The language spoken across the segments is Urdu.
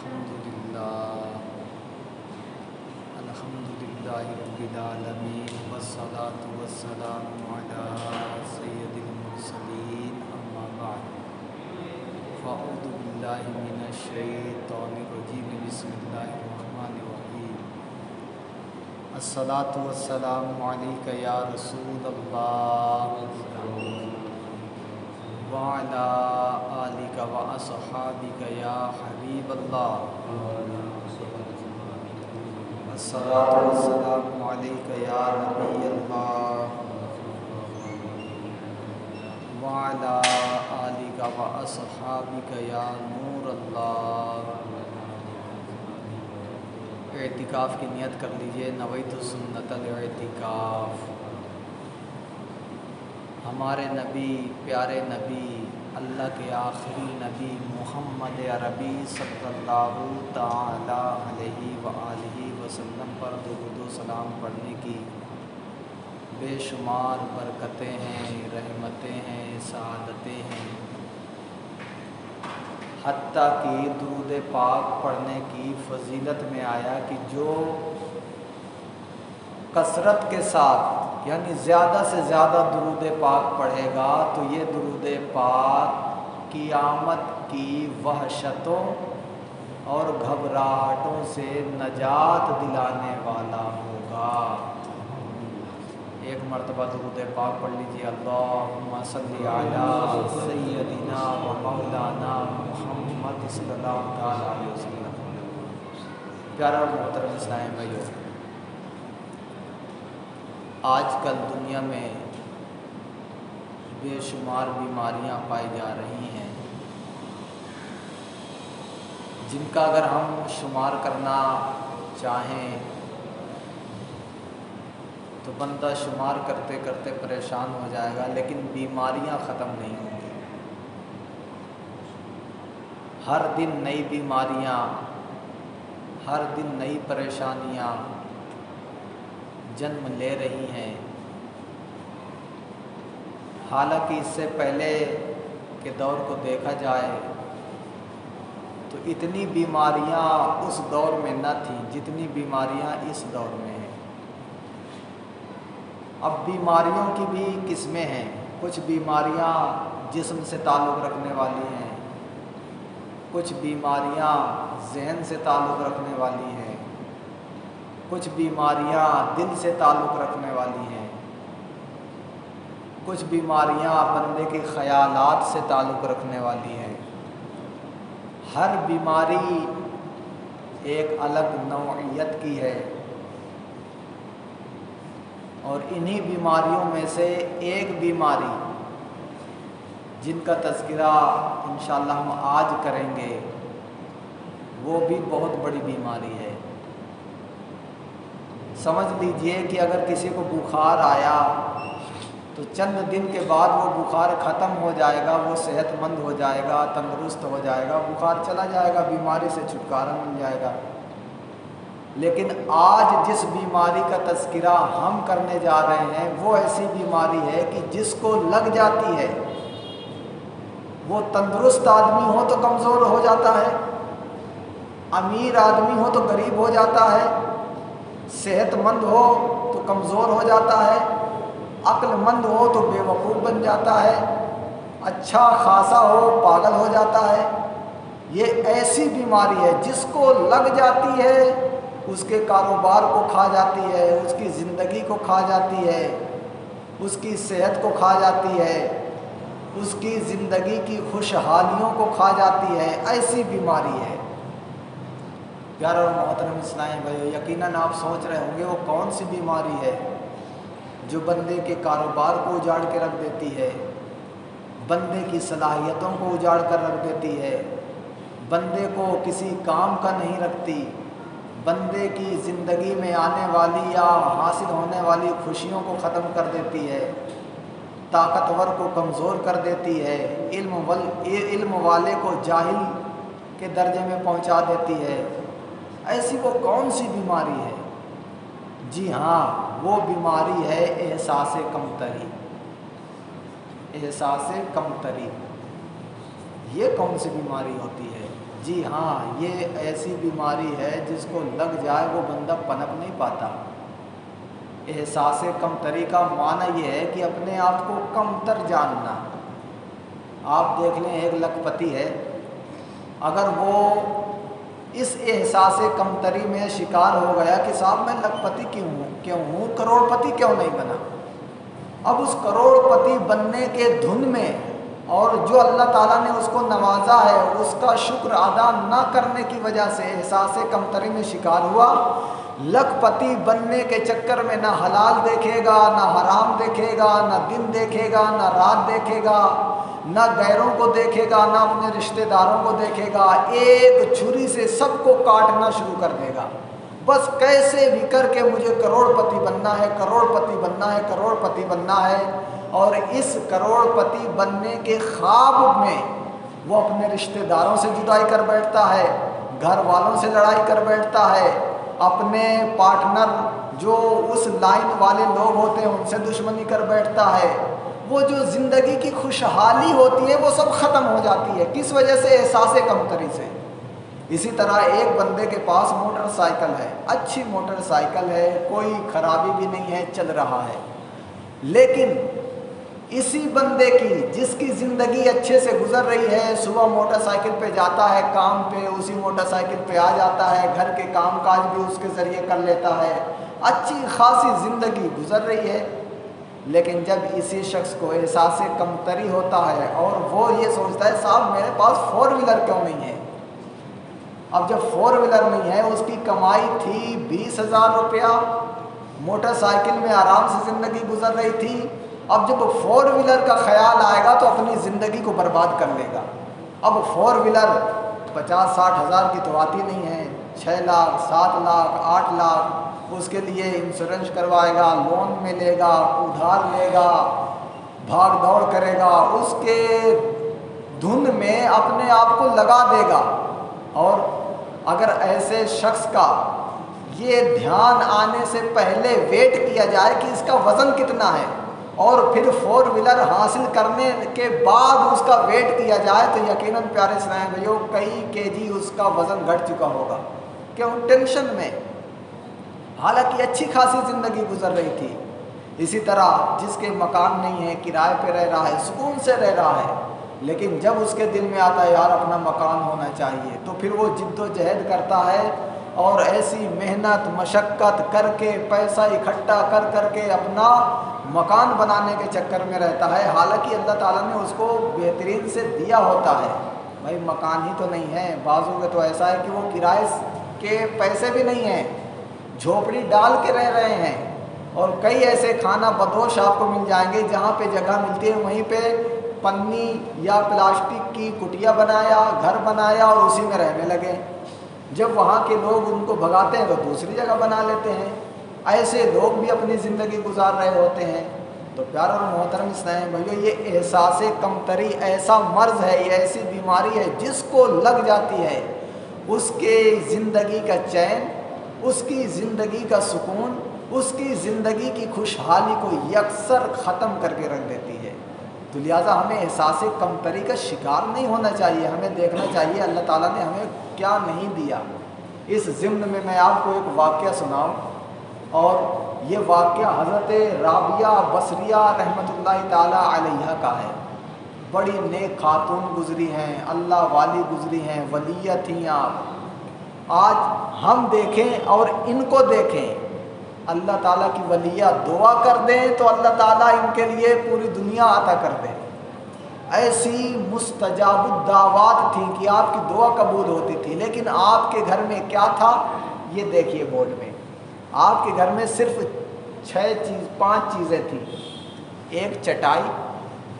الحمدللہ رب العالمین والصلاة والسلام علی سید المرسلین اما بعد فاعوذ باللہ من الشیطان الرجیم بسم اللہ الرحمن الرحیم الصلاة والسلام علیک یا رسول اللہ وعلی آلک واصحابک یا حبیب اللہ الصلاة والسلام علیک یا نبی اللہ وعلی آلک واصحابک یا نور اللہ۔ اعتکاف کی نیت کر لیجئے، نویت سنت الاعتکاف۔ ہمارے نبی، پیارے نبی، اللہ کے آخری نبی محمد عربی صلی اللہ تعالی علیہ وآلہ وسلم پر درود و سلام پڑھنے کی بے شمار برکتیں ہیں، رحمتیں ہیں، سعادتیں ہیں، حتیٰ کہ درود پاک پڑھنے کی فضیلت میں آیا کہ جو کثرت کے ساتھ یعنی زیادہ سے زیادہ درود پاک پڑھے گا تو یہ درود پاک قیامت کی وحشتوں اور گھبراہٹوں سے نجات دلانے والا ہوگا۔ ایک مرتبہ درود پاک پڑھ لیجیے، اللہم صلی علی سیدنا و مولانا محمد صلی اللہ تعالی علیہ وسلم۔ پیارا اور محترم اسلامی بھائیو، آج کل دنیا میں بے شمار بیماریاں پائی جا رہی ہیں جن کا اگر ہم شمار کرنا چاہیں تو بندہ شمار کرتے کرتے پریشان ہو جائے گا، لیکن بیماریاں ختم نہیں ہوں گی۔ ہر دن نئی بیماریاں، ہر دن نئی پریشانیاں جنم لے رہی ہیں۔ حالانکہ اس سے پہلے کے دور کو دیکھا جائے تو اتنی بیماریاں اس دور میں نہ تھیں جتنی بیماریاں اس دور میں ہیں۔ اب بیماریوں کی بھی قسمیں ہیں، کچھ بیماریاں جسم سے تعلق رکھنے والی ہیں، کچھ بیماریاں ذہن سے تعلق رکھنے والی ہیں، کچھ بیماریاں دل سے تعلق رکھنے والی ہیں، کچھ بیماریاں بندے کے خیالات سے تعلق رکھنے والی ہیں۔ ہر بیماری ایک الگ نوعیت کی ہے، اور انہی بیماریوں میں سے ایک بیماری جن کا تذکرہ انشاءاللہ ہم آج کریں گے وہ بھی بہت بڑی بیماری ہے۔ سمجھ لیجئے کہ اگر کسی کو بخار آیا تو چند دن کے بعد وہ بخار ختم ہو جائے گا، وہ صحت مند ہو جائے گا، تندرست ہو جائے گا، بخار چلا جائے گا، بیماری سے چھٹکارا مل جائے گا۔ لیکن آج جس بیماری کا تذکرہ ہم کرنے جا رہے ہیں وہ ایسی بیماری ہے کہ جس کو لگ جاتی ہے وہ تندرست آدمی ہو تو کمزور ہو جاتا ہے، امیر آدمی ہو تو غریب ہو جاتا ہے، صحت مند ہو تو کمزور ہو جاتا ہے، عقل مند ہو تو بے وقوف بن جاتا ہے، اچھا خاصا ہو پاگل ہو جاتا ہے۔ یہ ایسی بیماری ہے جس کو لگ جاتی ہے اس کے کاروبار کو کھا جاتی ہے، اس کی زندگی کو کھا جاتی ہے، اس کی صحت کو کھا جاتی ہے، اس کی زندگی کی خوشحالیوں کو کھا جاتی ہے۔ ایسی بیماری ہے۔ پیارے اور محترم اسلامی بھائی، یقیناً آپ سوچ رہے ہوں گے وہ کون سی بیماری ہے جو بندے کے کاروبار کو اجاڑ کے رکھ دیتی ہے، بندے کی صلاحیتوں کو اجاڑ کر رکھ دیتی ہے، بندے کو کسی کام کا نہیں رکھتی، بندے کی زندگی میں آنے والی یا حاصل ہونے والی خوشیوں کو ختم کر دیتی ہے، طاقتور کو کمزور کر دیتی ہے، علم والے کو جاہل کے درجے میں پہنچا دیتی ہے۔ ایسی وہ کون سی بیماری ہے؟ جی ہاں، وہ بیماری ہے احساس کمتری۔ احساس کمتری یہ کون سی بیماری ہوتی ہے؟ جی ہاں، یہ ایسی بیماری ہے جس کو لگ جائے وہ بندہ پنپ نہیں پاتا۔ احساس کمتری کا معنی یہ ہے کہ اپنے آپ کو کمتر جاننا۔ آپ دیکھ لیں ایک لکھ پتی ہے، اگر وہ اس احساس کمتری میں شکار ہو گیا کہ صاحب میں لکھ پتی کیوں ہوں، کروڑ پتی کیوں نہیں بنا، اب اس کروڑ پتی بننے کے دھن میں اور جو اللہ تعالیٰ نے اس کو نوازا ہے اس کا شکر ادا نہ کرنے کی وجہ سے احساس کمتری میں شکار ہوا، لکھ پتی بننے کے چکر میں نہ حلال دیکھے گا، نہ حرام دیکھے گا، نہ دن دیکھے گا، نہ رات دیکھے گا، نہ غیروں کو دیکھے گا، نہ اپنے رشتہ داروں کو دیکھے گا، ایک چھری سے سب کو کاٹنا شروع کر دے گا، بس کیسے بھی کر کے مجھے کروڑ پتی بننا ہے، کروڑ پتی بننا ہے، کروڑ پتی بننا ہے۔ اور اس کروڑ پتی بننے کے خواب میں وہ اپنے رشتہ داروں سے جدائی کر بیٹھتا ہے، گھر والوں سے لڑائی کر بیٹھتا ہے، اپنے پارٹنر جو اس لائن والے لوگ ہوتے ہیں ان سے دشمنی کر بیٹھتا ہے، وہ جو زندگی کی خوشحالی ہوتی ہے وہ سب ختم ہو جاتی ہے۔ کس وجہ سے؟ احساس کمتری سے۔ اسی طرح ایک بندے کے پاس موٹر سائیکل ہے، اچھی موٹر سائیکل ہے، کوئی خرابی بھی نہیں ہے، چل رہا ہے، لیکن اسی بندے کی جس کی زندگی اچھے سے گزر رہی ہے، صبح موٹر سائیکل پہ جاتا ہے کام پہ، اسی موٹر سائیکل پہ آ جاتا ہے، گھر کے کام کاج بھی اس کے ذریعے کر لیتا ہے، اچھی خاصی زندگی گزر رہی ہے، لیکن جب اسی شخص کو احساس کمتری ہوتا ہے اور وہ یہ سوچتا ہے صاحب میرے پاس 4 ویلر کیوں نہیں ہے، اب جب 4 ویلر نہیں ہے، اس کی کمائی تھی 20,000 روپیہ، موٹر سائیکل میں آرام سے زندگی گزر رہی تھی، اب جب 4 ویلر کا خیال آئے گا تو اپنی زندگی کو برباد کر لے گا۔ اب 4 ویلر 50-60 ہزار کی تو آتی نہیں ہے، 6 لاکھ 7 لاکھ 8 لاکھ، اس کے لیے انشورنس کروائے گا، لون میں لے گا، ادھار لے گا، بھاگ دوڑ کرے گا، اس کے دھن میں اپنے آپ کو لگا دے گا۔ اور اگر ایسے شخص کا یہ دھیان آنے سے پہلے ویٹ کیا جائے کہ اس کا وزن کتنا ہے، اور پھر 4 ویلر حاصل کرنے کے بعد اس کا ویٹ کیا جائے تو یقیناً پیارے اسلام بھائیو کئی کےجی اس کا وزن گھٹ چکا ہوگا، کیوں؟ ٹینشن میں، حالانکہ اچھی خاصی زندگی گزر رہی تھی۔ اسی طرح جس کے مکان نہیں ہے، کرائے پہ رہ رہا ہے، سکون سے رہ رہا ہے، لیکن جب اس کے دل میں آتا ہے یار اپنا مکان ہونا چاہیے، تو پھر وہ جد و جہد کرتا ہے اور ایسی محنت مشقت کر کے پیسہ اکٹھا کر کر کے اپنا مکان بنانے کے چکر میں رہتا ہے، حالانکہ اللہ تعالیٰ نے اس کو بہترین سے دیا ہوتا ہے۔ بھائی مکان ہی تو نہیں ہے، بعضوں کے تو ایسا ہے کہ وہ کرائے کے پیسے بھی نہیں ہیں، جھوپڑی ڈال کے رہ رہے ہیں، اور کئی ایسے کھانا بدوش آپ کو مل جائیں گے جہاں پہ جگہ ملتی ہے وہیں پہ پنی یا پلاسٹک کی کٹیا بنایا، گھر بنایا اور اسی میں رہنے لگے، جب وہاں کے لوگ ان کو بھگاتے ہیں تو دوسری جگہ بنا لیتے ہیں، ایسے لوگ بھی اپنی زندگی گزار رہے ہوتے ہیں۔ تو پیارے اور محترم اسلام بھائیو، یہ احساس کمتری ایسا مرض ہے، یہ ایسی بیماری ہے جس کو لگ جاتی ہے اس کے زندگی کا چین، اس کی زندگی کا سکون، اس کی زندگی کی خوشحالی کو یکسر ختم کر کے رکھ دیتی ہے۔ تو لہٰذا ہمیں احساس کمتری کا شکار نہیں ہونا چاہیے، ہمیں دیکھنا چاہیے اللہ تعالیٰ نے ہمیں کیا نہیں دیا۔ اس ضمن میں میں آپ کو ایک واقعہ سناؤں، اور یہ واقعہ حضرت رابعہ بصریہ رحمۃ اللہ تعالیٰ علیہ کا ہے۔ بڑی نیک خاتون گزری ہیں، اللہ والی گزری ہیں، ولیہ تھیں آپ۔ آج ہم دیکھیں اور ان کو دیکھیں، اللہ تعالیٰ کی ولیہ دعا کر دیں تو اللہ تعالیٰ ان کے لیے پوری دنیا عطا کر دے۔ ایسی مستجاب الدعوات تھیں کہ آپ کی دعا قبول ہوتی تھی، لیکن آپ کے گھر میں کیا تھا یہ دیکھیے بورڈ میں، آپ کے گھر میں صرف 5 چیزیں تھیں۔ ایک چٹائی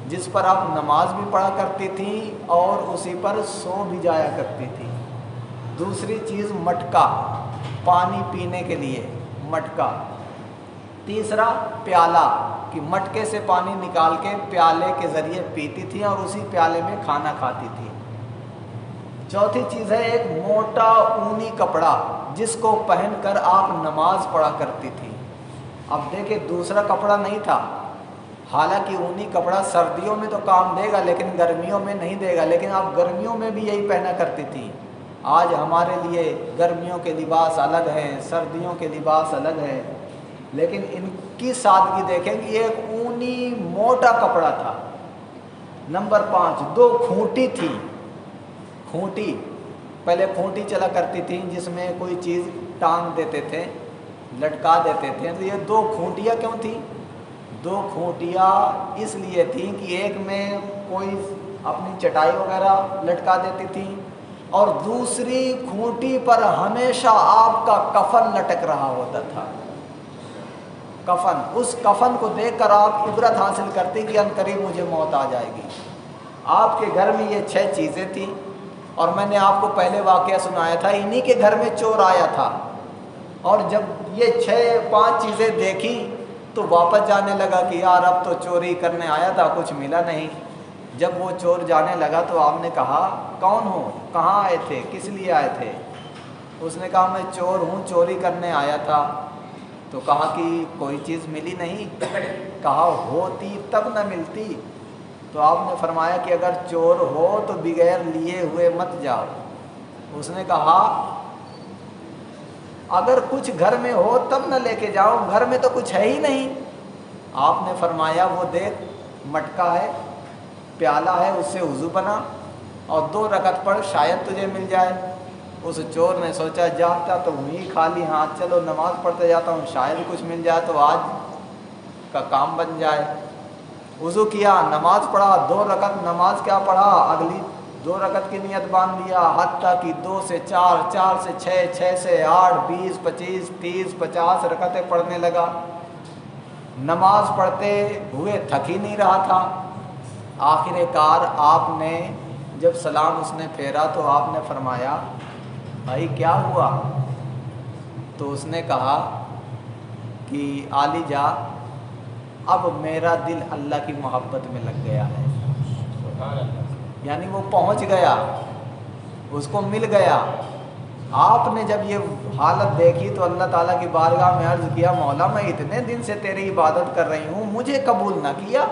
جس پر آپ نماز بھی پڑھا کرتی تھیں اور اسی پر سو بھی جایا کرتی تھی۔ دوسری چیز مٹکا، پانی پینے کے لیے مٹکا۔ تیسرا پیالہ، کہ مٹکے سے پانی نکال کے پیالے کے ذریعے پیتی تھی اور اسی پیالے میں کھانا کھاتی تھی۔ چوتھی چیز ہے ایک موٹا اونی کپڑا جس کو پہن کر آپ نماز پڑھا کرتی تھی۔ اب دیکھیں دوسرا کپڑا نہیں تھا، حالانکہ اونی کپڑا سردیوں میں تو کام دے گا لیکن گرمیوں میں نہیں دے گا، لیکن آپ گرمیوں میں بھی یہی پہنا کرتی تھی۔ آج ہمارے لیے گرمیوں کے لباس الگ ہیں، سردیوں کے لباس الگ ہیں، لیکن ان کی سادگی دیکھیں کہ یہ ایک اونی موٹا کپڑا تھا۔ نمبر 5، 2 کھوٹی تھی۔ کھوٹی، پہلے کھوٹی چلا کرتی تھی جس میں کوئی چیز ٹانگ دیتے تھے، لٹکا دیتے تھے، تو یہ 2 کھوٹیاں کیوں تھیں؟ 2 کھوٹیاں اس لیے تھیں کہ ایک میں کوئی اپنی چٹائی وغیرہ لٹکا دیتی تھی، اور دوسری کھوٹی پر ہمیشہ آپ کا کفن لٹک رہا ہوتا تھا۔ کفن، اس کفن کو دیکھ کر آپ عبرت حاصل کرتے کہ عنقریب مجھے موت آ جائے گی۔ آپ کے گھر میں یہ 6 چیزیں تھیں، اور میں نے آپ کو پہلے واقعہ سنایا تھا، انہی کے گھر میں چور آیا تھا، اور جب یہ 5 چیزیں دیکھی تو واپس جانے لگا کہ یار اب تو چوری کرنے آیا تھا، کچھ ملا نہیں۔ جب وہ چور جانے لگا تو آپ نے کہا کون ہو، کہاں آئے تھے، کس لیے آئے تھے؟ اس نے کہا میں چور ہوں، چوری کرنے آیا تھا۔ تو کہا کہ کوئی چیز ملی نہیں؟ کہا ہوتی تب نہ ملتی۔ تو آپ نے فرمایا کہ اگر چور ہو تو بغیر لیے ہوئے مت جاؤ۔ اس نے کہا اگر کچھ گھر میں ہو تب نہ لے کے جاؤ، گھر میں تو کچھ ہے ہی نہیں۔ آپ نے فرمایا وہ دیکھ مٹکا ہے، پیالہ ہے، اس سے وضو بنا اور 2 رکعت پڑھ، شاید تجھے مل جائے۔ اس چور نے سوچا جاتا تو وہیں خالی ہاتھ، چلو نماز پڑھتے جاتا ہوں، شاید کچھ مل جائے تو آج کا کام بن جائے۔ وضو کیا، نماز پڑھا، 2 رکعت نماز کیا پڑھا، اگلی 2 رکعت کی نیت باندھ لیا، حتیٰ کہ 2 سے 4، 4 سے 6، 6 سے 8، 20، 25، 30، 50 رکعتیں پڑھنے لگا۔ نماز پڑھتے ہوئے تھک ہی نہیں رہا تھا۔ آخر کار آپ نے جب سلام اس نے پھیرا تو آپ نے فرمایا بھائی کیا ہوا؟ تو اس نے کہا کہ عالی جا اب میرا دل اللہ کی محبت میں لگ گیا ہے۔ یعنی وہ پہنچ گیا، اس کو مل گیا۔ آپ نے جب یہ حالت دیکھی تو اللہ تعالیٰ کی بارگاہ میں عرض کیا مولا میں اتنے دن سے تیری عبادت کر رہی ہوں، مجھے قبول نہ کیا،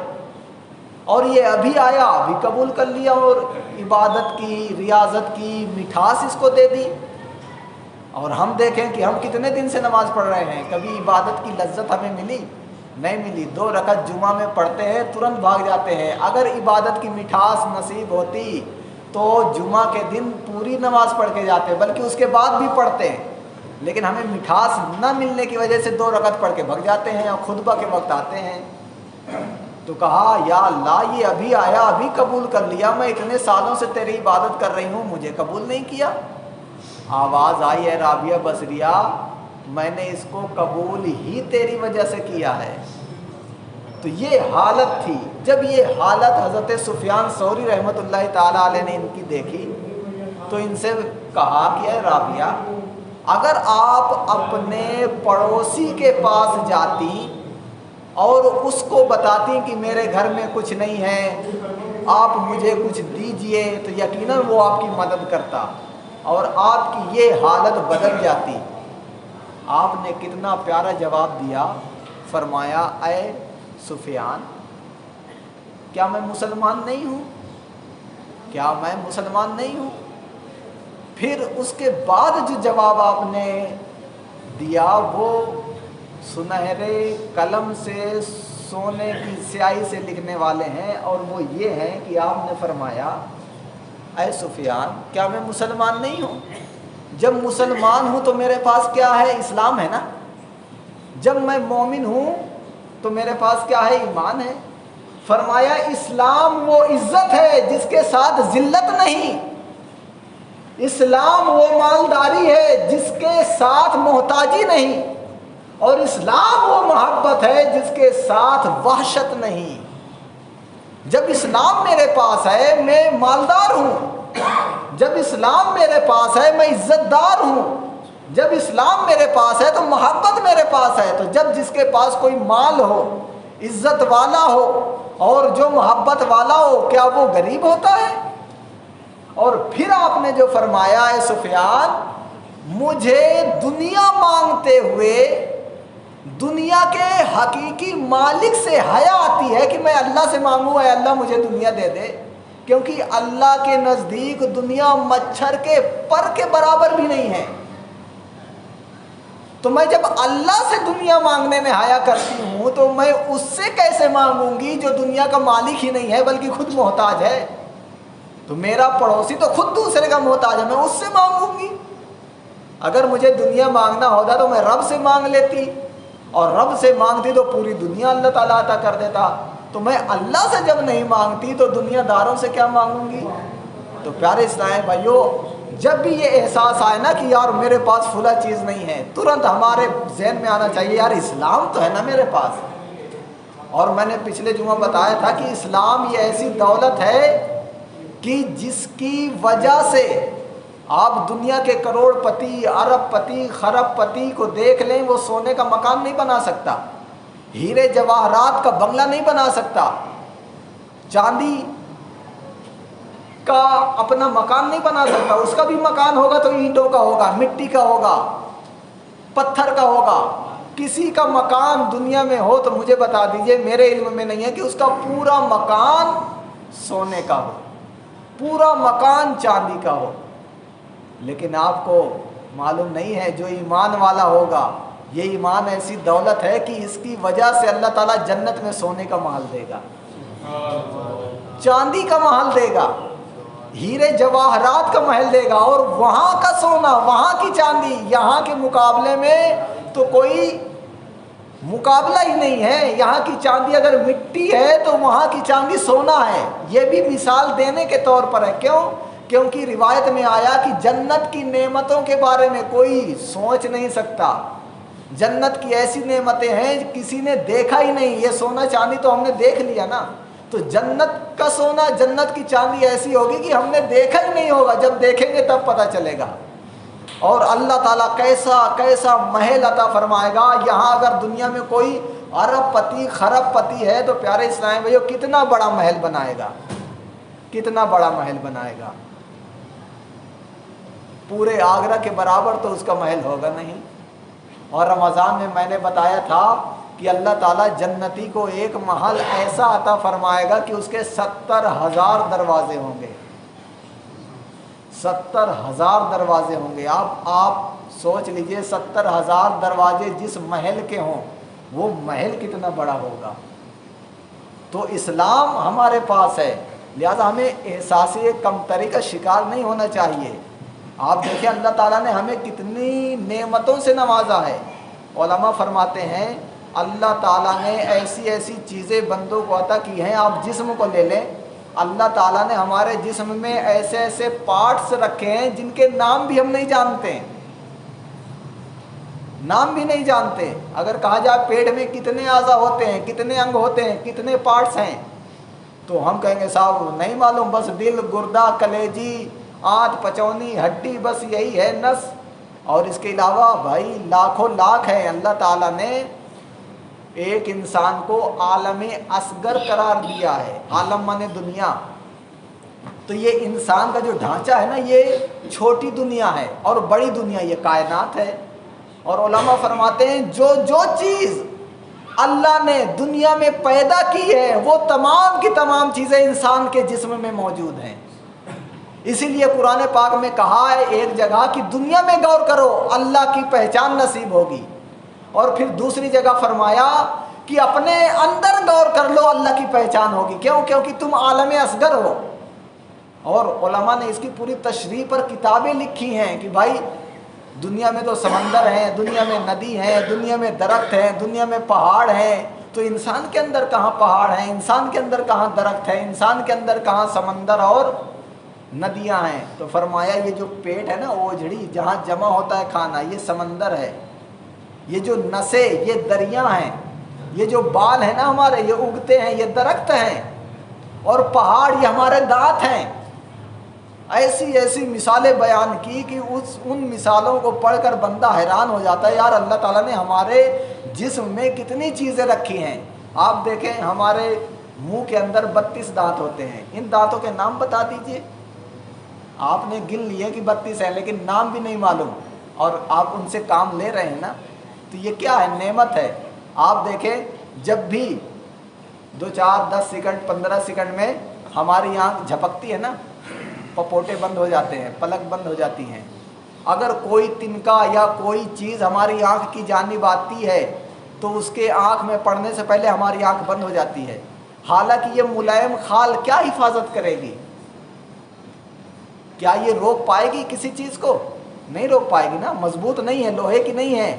اور یہ ابھی آیا ابھی قبول کر لیا، اور عبادت کی ریاضت کی مٹھاس اس کو دے دی۔ اور ہم دیکھیں کہ ہم کتنے دن سے نماز پڑھ رہے ہیں، کبھی عبادت کی لذت ہمیں ملی نہیں ملی؟ 2 رکعت جمعہ میں پڑھتے ہیں ترنت بھاگ جاتے ہیں۔ اگر عبادت کی مٹھاس نصیب ہوتی تو جمعہ کے دن پوری نماز پڑھ کے جاتے، بلکہ اس کے بعد بھی پڑھتے ہیں، لیکن ہمیں مٹھاس نہ ملنے کی وجہ سے 2 رکعت پڑھ کے بھگ جاتے ہیں اور خطبہ کے وقت آتے ہیں۔ تو کہا یا اللہ یہ ابھی آیا ابھی قبول کر لیا، میں اتنے سالوں سے تیری عبادت کر رہی ہوں، مجھے قبول نہیں کیا؟ آواز آئی ہے رابعہ بصریہ میں نے اس کو قبول ہی تیری وجہ سے کیا ہے۔ تو یہ حالت تھی۔ جب یہ حالت حضرت سفیان ثوری رحمۃ اللہ تعالیٰ علیہ نے ان کی دیکھی تو ان سے کہا کہ اے رابعہ اگر آپ اپنے پڑوسی کے پاس جاتی اور اس کو بتاتی کہ میرے گھر میں کچھ نہیں ہے، آپ مجھے کچھ دیجئے، تو یقیناً وہ آپ کی مدد کرتا اور آپ کی یہ حالت بدل جاتی۔ آپ نے کتنا پیارا جواب دیا، فرمایا اے سفیان کیا میں مسلمان نہیں ہوں؟ کیا میں مسلمان نہیں ہوں؟ پھر اس کے بعد جو جواب آپ نے دیا وہ سنہرے قلم سے سونے کی سیاہی سے لکھنے والے ہیں، اور وہ یہ ہیں کہ آپ نے فرمایا اے سفیان کیا میں مسلمان نہیں ہوں؟ جب مسلمان ہوں تو میرے پاس کیا ہے؟ اسلام ہے نا۔ جب میں مومن ہوں تو میرے پاس کیا ہے؟ ایمان ہے۔ فرمایا اسلام وہ عزت ہے جس کے ساتھ ذلت نہیں، اسلام وہ مالداری ہے جس کے ساتھ محتاجی نہیں، اور اسلام وہ محبت ہے جس کے ساتھ وحشت نہیں۔ جب اسلام میرے پاس ہے میں مالدار ہوں، جب اسلام میرے پاس ہے میں عزت دار ہوں، جب اسلام میرے پاس ہے تو محبت میرے پاس ہے۔ تو جب جس کے پاس کوئی مال ہو، عزت والا ہو اور جو محبت والا ہو، کیا وہ غریب ہوتا ہے؟ اور پھر آپ نے جو فرمایا ہے سفیان مجھے دنیا مانگتے ہوئے دنیا کے حقیقی مالک سے حیا آتی ہے کہ میں اللہ سے مانگوں اے اللہ مجھے دنیا دے دے، کیونکہ اللہ کے نزدیک دنیا مچھر کے پر کے برابر بھی نہیں ہے. تو میں جب اللہ سے دنیا مانگنے میں حیا کرتی ہوں تو میں اس سے کیسے مانگوں گی جو دنیا کا مالک ہی نہیں ہے بلکہ خود محتاج ہے. تو میرا پڑوسی تو خود دوسرے کا محتاج ہے, میں اس سے مانگوں گی. اگر مجھے دنیا مانگنا ہوتا تو میں رب سے مانگ لیتی, اور رب سے مانگتی تو پوری دنیا اللہ تعالیٰ عطا کر دیتا. تو میں اللہ سے جب نہیں مانگتی تو دنیا داروں سے کیا مانگوں گی؟ تو پیارے اسلام بھائیو, جب بھی یہ احساس آئے نا کہ یار میرے پاس فلاں چیز نہیں ہے, ترنت ہمارے ذہن میں آنا چاہیے یار اسلام تو ہے نا میرے پاس. اور میں نے پچھلے جمعہ بتایا تھا کہ اسلام یہ ایسی دولت ہے کہ جس کی وجہ سے آپ دنیا کے کروڑ پتی, ارب پتی, خرب پتی کو دیکھ لیں, وہ سونے کا مکان نہیں بنا سکتا, ہیرے جواہرات کا بنگلہ نہیں بنا سکتا, چاندی کا اپنا مکان نہیں بنا سکتا. اس کا بھی مکان ہوگا تو اینٹوں کا ہوگا, مٹی کا ہوگا, پتھر کا ہوگا. کسی کا مکان دنیا میں ہو تو مجھے بتا دیجئے, میرے علم میں نہیں ہے کہ اس کا پورا مکان سونے کا ہو, پورا مکان چاندی کا ہو. لیکن آپ کو معلوم نہیں ہے, جو ایمان والا ہوگا, یہ ایمان ایسی دولت ہے کہ اس کی وجہ سے اللہ تعالیٰ جنت میں سونے کا محل دے گا, چاندی کا محل دے گا, ہیرے جواہرات کا محل دے گا. اور وہاں کا سونا, وہاں کی چاندی یہاں کے مقابلے میں تو کوئی مقابلہ ہی نہیں ہے. یہاں کی چاندی اگر مٹی ہے تو وہاں کی چاندی سونا ہے. یہ بھی مثال دینے کے طور پر ہے. کیوں؟ کیونکہ روایت میں آیا کہ جنت کی نعمتوں کے بارے میں کوئی سوچ نہیں سکتا. جنت کی ایسی نعمتیں ہیں کسی نے دیکھا ہی نہیں. یہ سونا چاندی تو ہم نے دیکھ لیا نا, تو جنت کا سونا, جنت کی چاندی ایسی ہوگی کہ ہم نے دیکھا ہی نہیں ہوگا, جب دیکھیں گے تب پتہ چلے گا. اور اللہ تعالیٰ کیسا کیسا محل عطا فرمائے گا. یہاں اگر دنیا میں کوئی ارب پتی خرب پتی ہے تو پیارے اسلام بھائیو کتنا بڑا محل بنائے گا, کتنا بڑا محل بنائے گا. پورے آگرہ کے برابر تو اس کا محل ہوگا نہیں. اور رمضان میں نے بتایا تھا کہ اللہ تعالیٰ جنتی کو ایک محل ایسا عطا فرمائے گا کہ اس کے 70,000 دروازے ہوں گے, 70,000 دروازے ہوں گے. آپ سوچ لیجئے 70,000 دروازے جس محل کے ہوں, وہ محل کتنا بڑا ہوگا. تو اسلام ہمارے پاس ہے, لہذا ہمیں احساس کمتری کا شکار نہیں ہونا چاہیے. آپ دیکھیں اللہ تعالیٰ نے ہمیں کتنی نعمتوں سے نوازا ہے. علماء فرماتے ہیں اللہ تعالیٰ نے ایسی ایسی چیزیں بندوں کو عطا کی ہیں. آپ جسم کو لے لیں, اللہ تعالیٰ نے ہمارے جسم میں ایسے ایسے پارٹس رکھے ہیں جن کے نام بھی ہم نہیں جانتے, نام بھی نہیں جانتے. اگر کہا جائے پیٹ میں کتنے اعضاء ہوتے ہیں, کتنے انگ ہوتے ہیں, کتنے پارٹس ہیں, تو ہم کہیں گے صاحب نہیں معلوم, بس دل, گردہ, کلیجی, آنت, پچونی, ہڈی, بس یہی ہے نس. اور اس کے علاوہ بھائی لاکھوں لاکھ ہے. اللہ تعالیٰ نے ایک انسان کو عالم اصغر قرار دیا ہے. عالم مانے دنیا. تو یہ انسان کا جو ڈھانچہ ہے نا, یہ چھوٹی دنیا ہے, اور بڑی دنیا یہ کائنات ہے. اور علماء فرماتے ہیں جو چیز اللہ نے دنیا میں پیدا کی ہے وہ تمام کی تمام چیزیں انسان کے جسم میں موجود ہیں. اسی لیے قرآن پاک میں کہا ہے ایک جگہ کہ دنیا میں غور کرو اللہ کی پہچان نصیب ہوگی, اور پھر دوسری جگہ فرمایا کہ اپنے اندر غور کر لو اللہ کی پہچان ہوگی. کیوں؟ کیونکہ تم عالم اصغر ہو. اور علماء نے اس کی پوری تشریح پر کتابیں لکھی ہیں کہ بھائی دنیا میں تو سمندر ہیں, دنیا میں ندی ہیں, دنیا میں درخت ہیں, دنیا میں پہاڑ ہیں, تو انسان کے اندر کہاں پہاڑ ہیں, انسان کے اندر کہاں درخت ہے, انسان کے اندر کہاں سمندر اور ندیاں ہیں. تو فرمایا یہ جو پیٹ ہے نا, اوجھڑی جہاں جمع ہوتا ہے کھانا, یہ سمندر ہے. یہ جو نسیں یہ دریا ہیں, یہ جو بال ہیں نا ہمارے یہ اگتے ہیں, یہ درخت ہیں, اور پہاڑ یہ ہمارے دانت ہیں. ایسی ایسی مثالیں بیان کی کہ ان مثالوں کو پڑھ کر بندہ حیران ہو جاتا ہے, یار اللہ تعالیٰ نے ہمارے جسم میں کتنی چیزیں رکھی ہیں. آپ دیکھیں ہمارے منہ کے اندر 32 دانت ہوتے ہیں, ان دانتوں کے نام بتا دیجئے. آپ نے گن لیے کہ 32 ہیں لیکن نام بھی نہیں معلوم, اور آپ ان سے کام لے رہے ہیں نا, تو یہ کیا ہے؟ نعمت ہے. آپ دیکھیں جب بھی 2 4 10 سیکنڈ 15 سیکنڈ میں ہماری آنکھ جھپکتی ہے نا، پپوٹے بند ہو جاتے ہیں، پلک بند ہو جاتی ہیں، اگر کوئی تنکا یا کوئی چیز ہماری آنکھ کی جانب آتی ہے تو اس کے آنکھ میں پڑنے سے پہلے ہماری آنکھ بند ہو جاتی ہے، حالانکہ یہ ملائم خال کیا حفاظت کرے گی؟ کیا یہ روک پائے گی کسی چیز کو؟ نہیں روک پائے گی نا، مضبوط نہیں ہے، لوہے کی نہیں ہے۔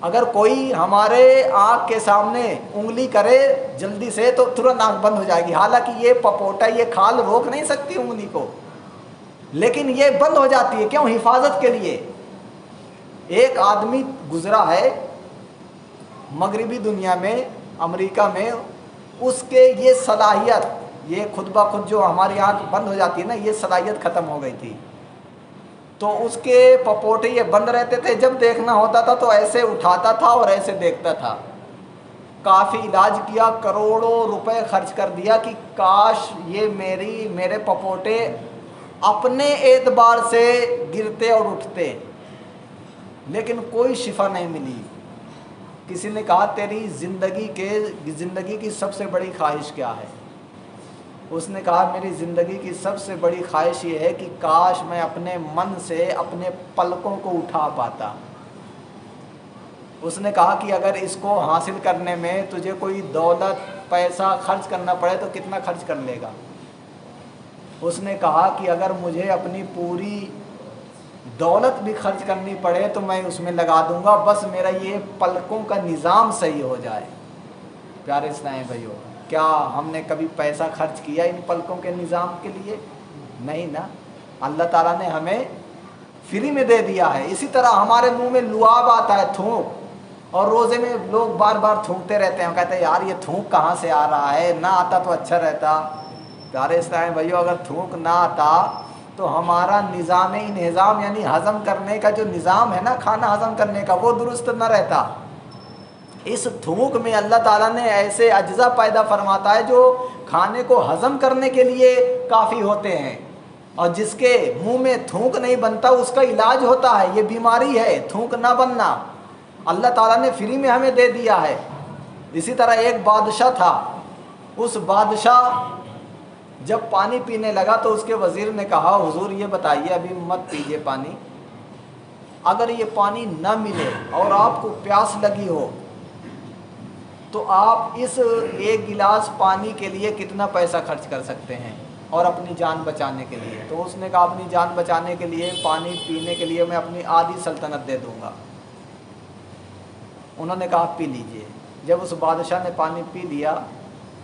اگر کوئی ہمارے آنکھ کے سامنے انگلی کرے جلدی سے تو ترنت آنکھ بند ہو جائے گی، حالانکہ یہ پپوٹا، یہ کھال روک نہیں سکتی انگلی کو، لیکن یہ بند ہو جاتی ہے، کیوں؟ حفاظت کے لیے۔ ایک آدمی گزرا ہے مغربی دنیا میں، امریکہ میں، اس کے یہ صلاحیت، یہ خود بخود جو ہماری آنکھ بند ہو جاتی ہے نا، یہ صلاحیت ختم ہو گئی تھی، تو اس کے پپوٹے یہ بند رہتے تھے، جب دیکھنا ہوتا تھا تو ایسے اٹھاتا تھا اور ایسے دیکھتا تھا۔ کافی علاج کیا، کروڑوں روپے خرچ کر دیا کہ کاش یہ میرے پپوٹے اپنے اعتبار سے گرتے اور اٹھتے، لیکن کوئی شفا نہیں ملی۔ کسی نے کہا تیری زندگی کی سب سے بڑی خواہش کیا ہے؟ اس نے کہا میری زندگی کی سب سے بڑی خواہش یہ ہے کہ کاش میں اپنے من سے اپنے پلکوں کو اٹھا پاتا۔ اس نے کہا کہ اگر اس کو حاصل کرنے میں تجھے کوئی دولت پیسہ خرچ کرنا پڑے تو کتنا خرچ کر لے گا؟ اس نے کہا کہ اگر مجھے اپنی پوری دولت بھی خرچ کرنی پڑے تو میں اس میں لگا دوں گا، بس میرا یہ پلکوں کا نظام صحیح ہو جائے۔ پیارے اسلام بھائیو، کیا ہم نے کبھی پیسہ خرچ کیا ان پلکوں کے نظام کے لیے؟ نہیں نا، اللہ تعالیٰ نے ہمیں فری میں دے دیا ہے۔ اسی طرح ہمارے منہ میں لعاب آتا ہے، تھوک، اور روزے میں لوگ بار بار تھوکتے رہتے ہیں، کہتے ہیں یار یہ تھوک کہاں سے آ رہا ہے، نہ آتا تو اچھا رہتا۔ پیارے اسلام بھائیو، اگر تھوک نہ آتا تو ہمارا نظام انہضام یعنی ہضم کرنے کا جو نظام ہے نا، کھانا ہضم کرنے کا، وہ درست نہ رہتا۔ اس تھوک میں اللہ تعالیٰ نے ایسے اجزاء پیدا فرماتا ہے جو کھانے کو ہضم کرنے کے لیے کافی ہوتے ہیں، اور جس کے منہ میں تھوک نہیں بنتا اس کا علاج ہوتا ہے۔ یہ بیماری ہے تھوک نہ بننا، اللہ تعالیٰ نے فری میں ہمیں دے دیا ہے۔ اسی طرح ایک بادشاہ تھا، اس بادشاہ جب پانی پینے لگا تو اس کے وزیر نے کہا حضور یہ بتائیے، ابھی مت پیجیے پانی، اگر یہ پانی نہ ملے اور آپ کو پیاس لگی ہو تو آپ اس ایک گلاس پانی کے لیے کتنا پیسہ خرچ کر سکتے ہیں اور اپنی جان بچانے کے لیے؟ تو اس نے کہا اپنی جان بچانے کے لیے، پانی پینے کے لیے میں اپنی آدھی سلطنت دے دوں گا۔ انہوں نے کہا پی لیجئے۔ جب اس بادشاہ نے پانی پی لیا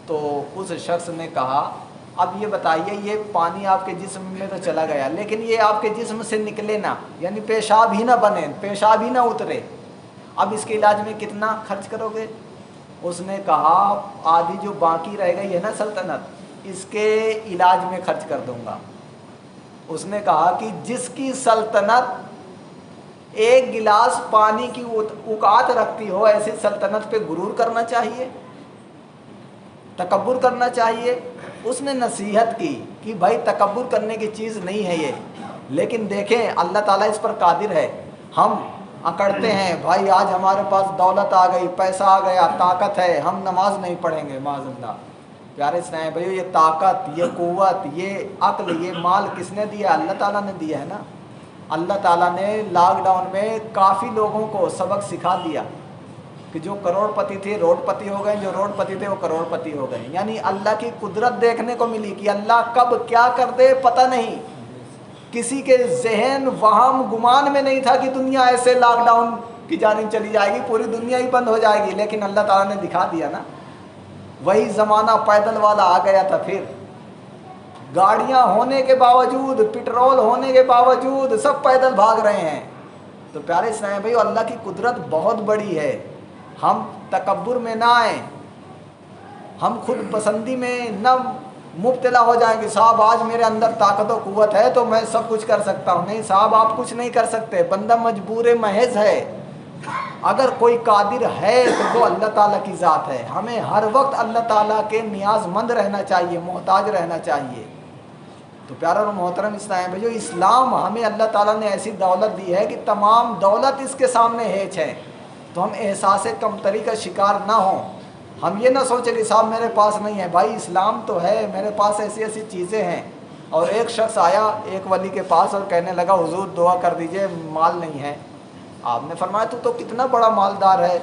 تو اس شخص نے کہا اب یہ بتائیے، یہ پانی آپ کے جسم میں تو چلا گیا لیکن یہ آپ کے جسم سے نکلے نہ، یعنی پیشاب ہی نہ بنے، پیشاب ہی نہ اترے، اب اس کے علاج میں کتنا خرچ کرو گے؟ اس نے کہا آدھی جو باقی رہ گئی ہے نا سلطنت، اس کے علاج میں خرچ کر دوں گا۔ اس نے کہا کہ جس کی سلطنت ایک گلاس پانی کی اوقات رکھتی ہو، ایسی سلطنت پہ غرور کرنا چاہیے، تکبر کرنا چاہیے۔ اس نے نصیحت کی کہ بھائی تکبر کرنے کی چیز نہیں ہے یہ، لیکن دیکھیں اللہ تعالیٰ اس پر قادر ہے۔ ہم اکڑتے ہیں بھائی آج ہمارے پاس دولت آ گئی، پیسہ آ گیا، طاقت ہے، ہم نماز نہیں پڑھیں گے معاذ اللہ۔ پیارے اسلام بھائیو، یہ طاقت، یہ قوت، یہ عقل، یہ مال کس نے دیا؟ اللہ تعالیٰ نے دیا ہے نا۔ اللہ تعالیٰ نے لاک ڈاؤن میں کافی لوگوں کو سبق سکھا دیا کہ جو کروڑ پتی تھے روڈ پتی ہو گئے، جو روڈ پتی تھے وہ کروڑ پتی ہو گئے۔ یعنی اللہ کی قدرت دیکھنے کو ملی کہ اللہ کب کیا کر دے پتہ نہیں۔ کسی کے ذہن وہم گمان میں نہیں تھا کہ دنیا ایسے لاک ڈاؤن کی جانب چلی جائے گی، پوری دنیا ہی بند ہو جائے گی، لیکن اللہ تعالیٰ نے دکھا دیا نا۔ وہی زمانہ پیدل والا آ گیا تھا، پھر گاڑیاں ہونے کے باوجود، پٹرول ہونے کے باوجود سب پیدل بھاگ رہے ہیں۔ تو پیارے اسلام بھائی، اللہ کی قدرت بہت بڑی ہے، ہم تکبر میں نہ آئیں، ہم خود پسندی میں نہ مبتلا ہو جائیں گے۔ صاحب آج میرے اندر طاقت و قوت ہے تو میں سب کچھ کر سکتا ہوں، نہیں صاحب آپ کچھ نہیں کر سکتے، بندہ مجبور محض ہے۔ اگر کوئی قادر ہے تو وہ اللہ تعالیٰ کی ذات ہے۔ ہمیں ہر وقت اللہ تعالیٰ کے نیاز مند رہنا چاہیے، محتاج رہنا چاہیے۔ تو پیارا اور محترم اسلام بھائیو، اسلام ہمیں اللہ تعالیٰ نے ایسی دولت دی ہے کہ تمام دولت اس کے سامنے ہیچ ہے، تو ہم احساس کمتری کا شکار نہ ہوں۔ ہم یہ نہ سوچیں کہ صاحب میرے پاس نہیں ہے، بھائی اسلام تو ہے، میرے پاس ایسی ایسی چیزیں ہیں۔ اور ایک شخص آیا ایک ولی کے پاس اور کہنے لگا حضور دعا کر دیجئے مال نہیں ہے۔ آپ نے فرمایا تو کتنا بڑا مالدار ہے۔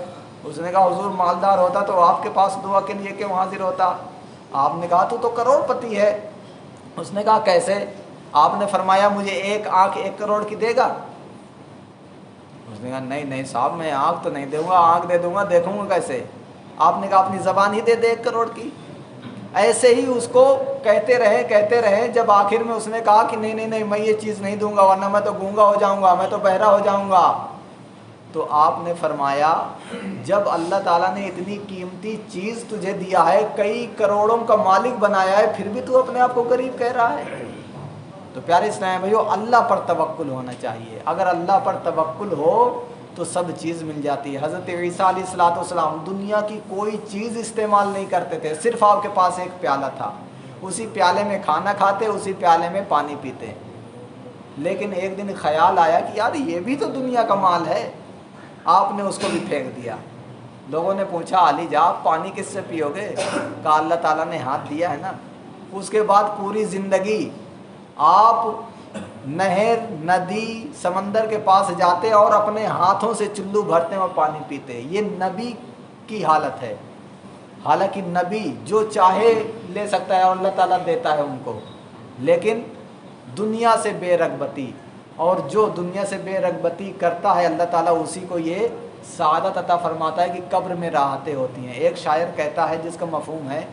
اس نے کہا حضور مالدار ہوتا تو آپ کے پاس دعا کے لیے کیوں حاضر ہوتا؟ آپ نے کہا تو کروڑ پتی ہے۔ اس نے کہا کیسے؟ آپ نے فرمایا مجھے ایک آنکھ 1 کروڑ کی دے گا؟ اس نے کہا نہیں صاحب میں آنکھ تو نہیں دوں گا، آنکھ دے دوں گا، دیکھوں گا کیسے؟ آپ نے کہا اپنی زبان ہی دے 1 کروڑ کی۔ ایسے ہی اس کو کہتے رہے جب آخر میں اس نے کہا کہ نہیں میں یہ چیز نہیں دوں گا ورنہ میں تو گونگا ہو جاؤں گا، میں تو بہرا ہو جاؤں گا۔ تو آپ نے فرمایا جب اللہ تعالیٰ نے اتنی قیمتی چیز تجھے دیا ہے، کئی کروڑوں کا مالک بنایا ہے، پھر بھی تو اپنے آپ کو غریب کہہ رہا ہے؟ تو پیارے اسلام بھائیو، اللہ پر توکل ہونا چاہیے۔ اگر اللہ پر توکل ہو تو سب چیز مل جاتی ہے۔ حضرت عیسیٰ علیہ الصلوۃ والسلام دنیا کی کوئی چیز استعمال نہیں کرتے تھے، صرف آپ کے پاس ایک پیالہ تھا، اسی پیالے میں کھانا کھاتے، اسی پیالے میں پانی پیتے۔ لیکن ایک دن خیال آیا کہ یار یہ بھی تو دنیا کا مال ہے، آپ نے اس کو بھی پھینک دیا۔ لوگوں نے پوچھا علی جا آپ پانی کس سے پیو گے؟ کہا اللہ تعالیٰ نے ہاتھ دیا ہے نا۔ اس کے بعد پوری زندگی آپ نہر، ندی، سمندر کے پاس جاتے اور اپنے ہاتھوں سے چلو بھرتے اور پانی پیتے۔ یہ نبی کی حالت ہے۔ حالانکہ نبی جو چاہے لے سکتا ہے اور اللہ تعالیٰ دیتا ہے ان کو، لیکن دنیا سے بے رغبتی، اور جو دنیا سے بے رغبتی کرتا ہے اللہ تعالیٰ اسی کو یہ سعادت عطا فرماتا ہے کہ قبر میں راحتیں ہوتی ہیں۔ ایک شاعر کہتا ہے جس کا مفہوم ہے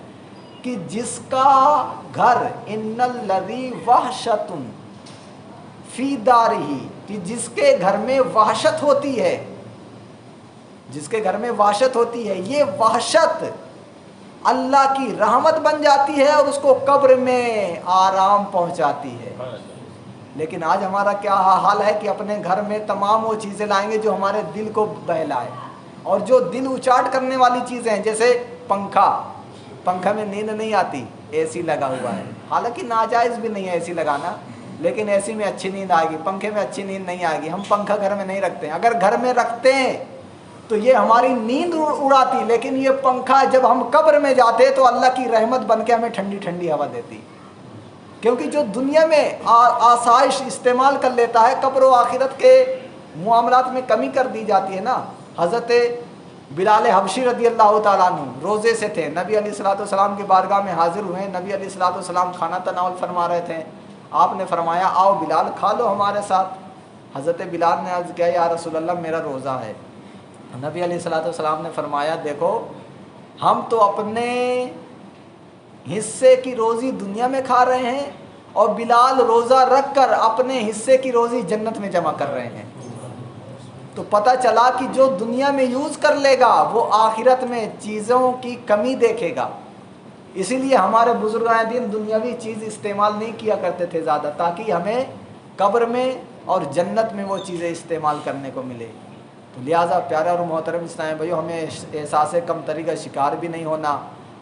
کہ جس کا گھر ان الذی وحشۃ فی دارہ، کہ جس کے گھر میں وحشت ہوتی ہے، جس کے گھر میں وحشت ہوتی ہے، یہ وحشت اللہ کی رحمت بن جاتی ہے اور اس کو قبر میں آرام پہنچاتی ہے۔ لیکن آج ہمارا کیا حال ہے کہ اپنے گھر میں تمام وہ چیزیں لائیں گے جو ہمارے دل کو بہلائے، اور جو دل اچاٹ کرنے والی چیزیں ہیں، جیسے پنکھا میں نیند نہیں آتی، اے سی لگا ہوا ہے، حالانکہ ناجائز بھی نہیں ہے اے سی لگانا، لیکن اے سی میں اچھی نیند آئے گی، پنکھے میں اچھی نیند نہیں آئے گی۔ ہم پنکھا گھر میں نہیں رکھتے ہیں، اگر گھر میں رکھتے ہیں تو یہ ہماری نیند اڑاتی، لیکن یہ پنکھا جب ہم قبر میں جاتے تو اللہ کی رحمت بن کے ہمیں ٹھنڈی ٹھنڈی ہوا دیتی۔ کیونکہ جو دنیا میں آسائش استعمال کر لیتا ہے، قبر و آخرت کے معاملات میں کمی کر دی جاتی ہے نا۔ حضرت بلال حبشی رضی اللہ تعالیٰ عنہ روزے سے تھے، نبی علیہ الصلوۃ والسلام کی بارگاہ میں حاضر ہوئے، نبی علیہ الصلوۃ والسلام کھانا تناول فرما رہے تھے۔ آپ نے فرمایا آؤ بلال کھا لو ہمارے ساتھ۔ حضرت بلال نے عرض کیا یا رسول اللہ میرا روزہ ہے۔ نبی علیہ الصلوۃ والسلام نے فرمایا دیکھو ہم تو اپنے حصے کی روزی دنیا میں کھا رہے ہیں، اور بلال روزہ رکھ کر اپنے حصے کی روزی جنت میں جمع کر رہے ہیں۔ تو پتہ چلا کہ جو دنیا میں یوز کر لے گا وہ آخرت میں چیزوں کی کمی دیکھے گا۔ اسی لیے ہمارے بزرگان دین دنیاوی چیز استعمال نہیں کیا کرتے تھے زیادہ، تاکہ ہمیں قبر میں اور جنت میں وہ چیزیں استعمال کرنے کو ملے۔ تو لہٰذا پیارا اور محترم اسلام بھائیو، ہمیں احساس کمتری کا شکار بھی نہیں ہونا،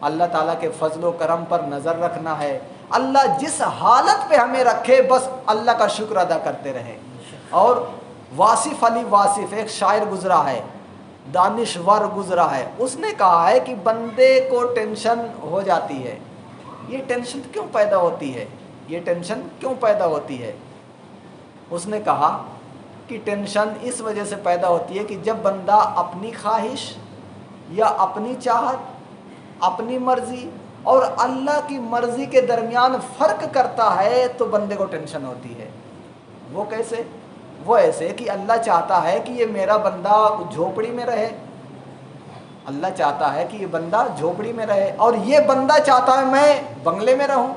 اللہ تعالیٰ کے فضل و کرم پر نظر رکھنا ہے۔ اللہ جس حالت پہ ہمیں رکھے بس اللہ کا شکر ادا کرتے رہے۔ اور واصف علی واصف ایک شاعر گزرا ہے، دانشور گزرا ہے، اس نے کہا ہے کہ بندے کو ٹینشن ہو جاتی ہے، یہ ٹینشن کیوں پیدا ہوتی ہے، یہ ٹینشن کیوں پیدا ہوتی ہے؟ اس نے کہا کہ ٹینشن اس وجہ سے پیدا ہوتی ہے کہ جب بندہ اپنی خواہش یا اپنی چاہت، اپنی مرضی اور اللہ کی مرضی کے درمیان فرق کرتا ہے تو بندے کو ٹینشن ہوتی ہے۔ وہ کیسے؟ وہ ایسے کہ اللہ چاہتا ہے کہ یہ میرا بندہ جھوپڑی میں رہے، اللہ چاہتا ہے کہ یہ بندہ جھوپڑی میں رہے، اور یہ بندہ چاہتا ہے میں بنگلے میں رہوں۔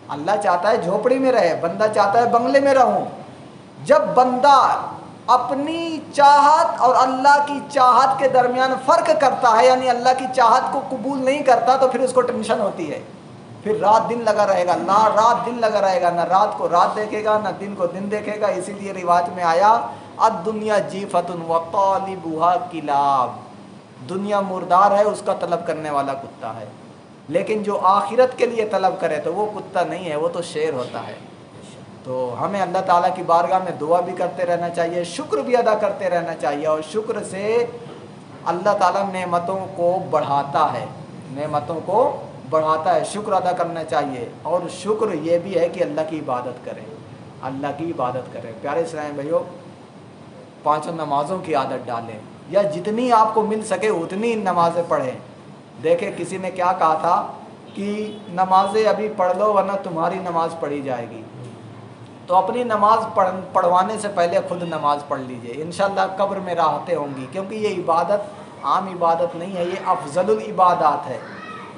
اللہ چاہتا ہے جھوپڑی میں رہے، بندہ چاہتا ہے بنگلے میں رہوں۔ جب بندہ اپنی چاہت اور اللہ کی چاہت کے درمیان فرق کرتا ہے، یعنی اللہ کی چاہت کو قبول نہیں کرتا، تو پھر اس کو ٹینشن ہوتی ہے، پھر رات دن لگا رہے گا، نہ رات دن لگا رہے گا، نہ رات کو رات دیکھے گا، نہ دن کو دن دیکھے گا۔ اسی لیے روایت میں آیا الدنیا جیفۃ وطالبھا کلاب، دنیا مردار ہے، اس کا طلب کرنے والا کتا ہے، لیکن جو آخرت کے لیے طلب کرے تو وہ کتا نہیں ہے، وہ تو شیر ہوتا ہے۔ تو ہمیں اللہ تعالیٰ کی بارگاہ میں دعا بھی کرتے رہنا چاہیے، شکر بھی ادا کرتے رہنا چاہیے، اور شکر سے اللہ تعالیٰ نعمتوں کو بڑھاتا ہے، نعمتوں کو بڑھاتا ہے، شکر ادا کرنا چاہیے۔ اور شکر یہ بھی ہے کہ اللہ کی عبادت کریں، اللہ کی عبادت کریں۔ پیارے اسلام بھائیو، 5 نمازوں کی عادت ڈالیں، یا جتنی آپ کو مل سکے اتنی نمازیں پڑھیں۔ دیکھیں کسی نے کیا کہا تھا کہ نمازیں ابھی پڑھ لو ورنہ تمہاری نماز پڑھی جائے گی۔ تو اپنی نماز پڑھوانے سے پہلے خود نماز پڑھ لیجئے، انشاءاللہ قبر میں راحتیں ہوں گی، کیونکہ یہ عبادت عام عبادت نہیں ہے، یہ افضل العبادات ہے۔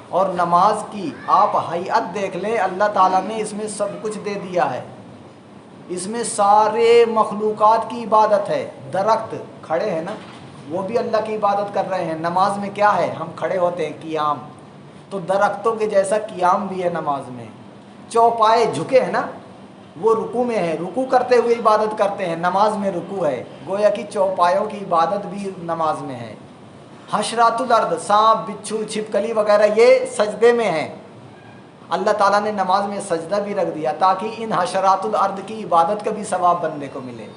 اور نماز کی آپ حیت دیکھ لیں، اللہ تعالیٰ نے اس میں سب کچھ دے دیا ہے، اس میں سارے مخلوقات کی عبادت ہے۔ درخت کھڑے ہیں نا، وہ بھی اللہ کی عبادت کر رہے ہیں۔ نماز میں کیا ہے؟ ہم کھڑے ہوتے ہیں، قیام، تو درختوں کے جیسا قیام بھی ہے نماز میں۔ چوپائے جھکے ہیں نا، وہ رکوع میں ہے، رکوع کرتے ہوئے عبادت کرتے ہیں، نماز میں رکوع ہے، گویا کہ چوپایوں کی عبادت بھی نماز میں ہے۔ حشرات الارض، سانپ، بچھو، چھپکلی وغیرہ یہ سجدے میں ہیں۔ اللہ تعالیٰ نے نماز میں سجدہ بھی رکھ دیا تاکہ ان حشرات الارض کی عبادت کا بھی ثواب بندے کو ملے۔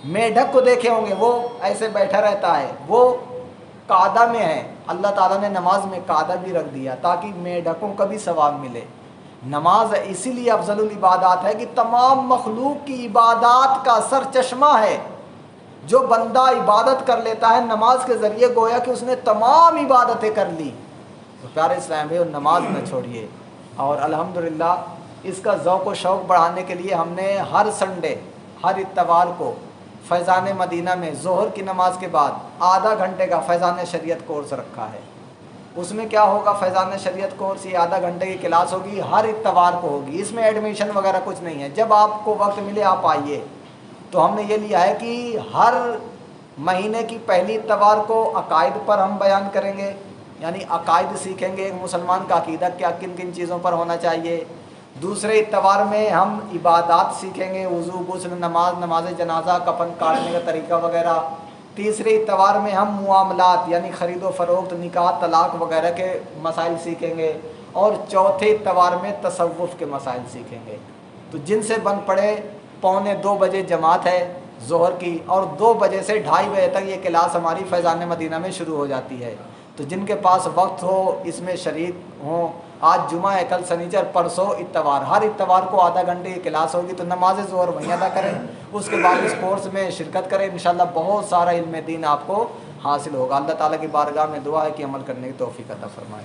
میڈک کو دیکھے ہوں گے، وہ ایسے بیٹھا رہتا ہے، وہ قعدہ میں ہے، اللہ تعالیٰ نے نماز میں قعدہ بھی رکھ دیا تاکہ میڈکوں کا بھی ثواب ملے۔ نماز اسی لیے افضل العبادات ہے کہ تمام مخلوق کی عبادات کا سر چشمہ ہے۔ جو بندہ عبادت کر لیتا ہے نماز کے ذریعے، گویا کہ اس نے تمام عبادتیں کر لی۔ تو پیارے اسلام بھائی، نماز نہ چھوڑیے۔ اور الحمدللہ اس کا ذوق و شوق بڑھانے کے لیے ہم نے ہر سنڈے، ہر اتوار کو فیضان مدینہ میں ظہر کی نماز کے بعد آدھا گھنٹے کا فیضان شریعت کورس رکھا ہے۔ اس میں کیا ہوگا؟ فیضان شریعت کورس، یہ آدھا گھنٹے کی کلاس ہوگی، ہر اتوار کو ہوگی۔ اس میں ایڈمیشن وغیرہ کچھ نہیں ہے، جب آپ کو وقت ملے آپ آئیے۔ تو ہم نے یہ لیا ہے کہ ہر مہینے کی پہلی اتوار کو عقائد پر ہم بیان کریں گے، یعنی عقائد سیکھیں گے، ایک مسلمان کا عقیدہ کیا کن کن چیزوں پر ہونا چاہیے۔ دوسرے اتوار میں ہم عبادات سیکھیں گے، وضو، غسل، نماز، نماز جنازہ، کفن کاٹنے کا طریقہ وغیرہ۔ تیسرے اتوار میں ہم معاملات یعنی خرید و فروخت، نکاح، طلاق وغیرہ کے مسائل سیکھیں گے۔ اور چوتھے اتوار میں تصوف کے مسائل سیکھیں گے۔ تو جن سے بن پڑے 1:45 بجے جماعت ہے ظہر کی، اور 2 بجے سے 2:30 بجے تک یہ کلاس ہماری فیضان مدینہ میں شروع ہو جاتی ہے۔ تو جن کے پاس وقت ہو اس میں شریک ہوں۔ آج جمعہ ہے، کل سنیچر، پرسوں اتوار، ہر اتوار کو آدھا گھنٹے کی کلاس ہوگی، تو نماز ظہر وہیں ادا کریں، اس کے بعد اس کورس میں شرکت کریں، انشاءاللہ بہت سارا علم دین آپ کو حاصل ہوگا۔ اللہ تعالیٰ کی بارگاہ میں دعا ہے کہ عمل کرنے کی توفیق عطا فرمائے۔